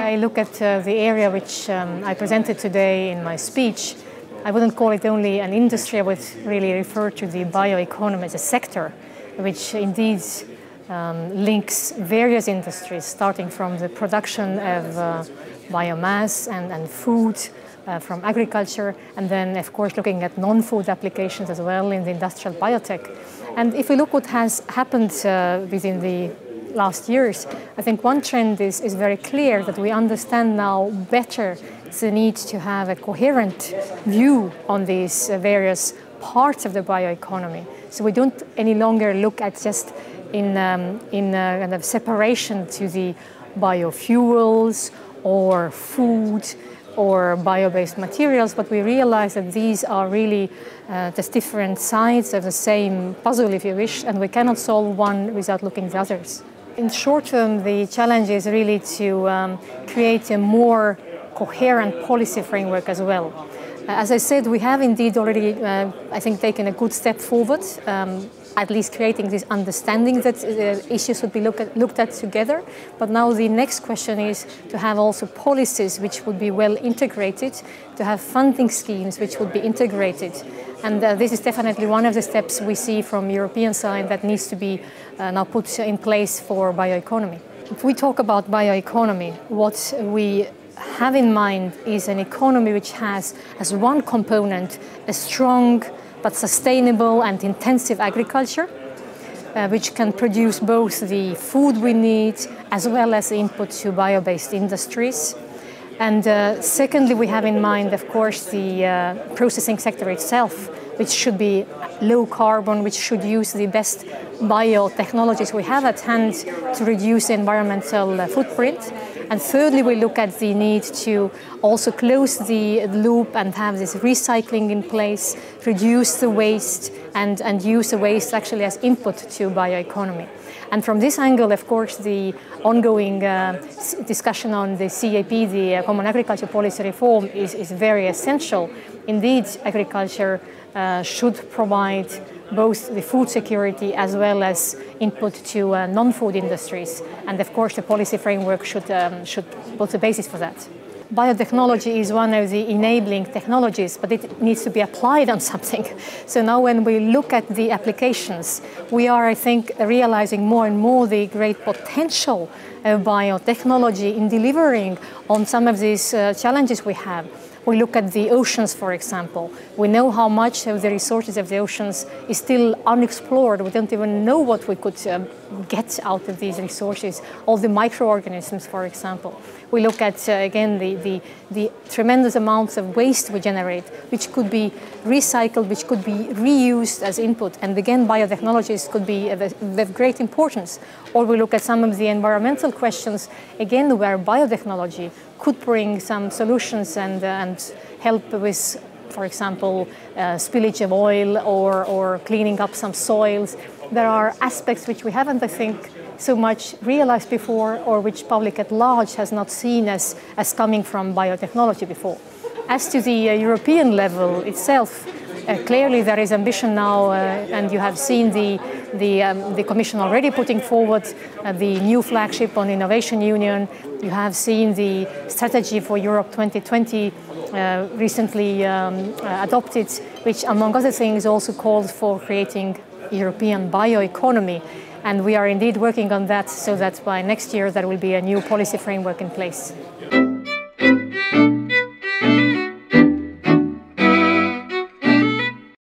I look at the area which I presented today in my speech, I wouldn't call it only an industry, I would really refer to the bioeconomy as a sector, which indeed links various industries, starting from the production of biomass and food from agriculture, and then of course looking at non-food applications as well in the industrial biotech. And if we look what has happened within the last years, I think one trend is very clear, that we understand now better the need to have a coherent view on these various parts of the bioeconomy. So we don't any longer look at just in kind of separation to the biofuels or food or bio-based materials, but we realize that these are really just different sides of the same puzzle, if you wish, and we cannot solve one without looking at the others. In short term, the challenge is really to create a more coherent policy framework as well. As I said, we have indeed already, I think, taken a good step forward, at least creating this understanding that issues would be looked at together. But now the next question is to have also policies which would be well integrated, to have funding schemes which would be integrated. And this is definitely one of the steps we see from European side that needs to be now put in place for bioeconomy. If we talk about bioeconomy, what we have in mind is an economy which has, as one component, a strong but sustainable and intensive agriculture, which can produce both the food we need as well as the input to bio-based industries. And secondly, we have in mind, of course, the processing sector itself, which should be low carbon, which should use the best biotechnologies we have at hand to reduce the environmental footprint. And thirdly, we look at the need to also close the loop and have this recycling in place, reduce the waste and use the waste actually as input to bioeconomy. And from this angle, of course, the ongoing discussion on the CAP, the Common Agriculture Policy Reform, is very essential. Indeed, agriculture should provide both the food security as well as input to non-food industries. And of course, the policy framework should put the basis for that. Biotechnology is one of the enabling technologies, but it needs to be applied on something. So now when we look at the applications, we are, I think, realizing more and more the great potential of biotechnology in delivering on some of these challenges we have. We look at the oceans, for example. We know how much of the resources of the oceans is still unexplored. We don't even know what we could get out of these resources, all the microorganisms, for example. We look at, again, the tremendous amounts of waste we generate, which could be recycled, which could be reused as input. And again, biotechnologies could be of great importance. Or we look at some of the environmental questions, again, where biotechnology could bring some solutions and help with, for example, spillage of oil or cleaning up some soils. There are aspects which we haven't, I think, so much realized before, or which public at large has not seen as coming from biotechnology before. As to the European level itself, clearly there is ambition now, and you have seen the Commission already putting forward the new flagship on Innovation Union. You have seen the strategy for Europe 2020 recently adopted, which among other things also calls for creating European bioeconomy. And we are indeed working on that so that by next year there will be a new policy framework in place.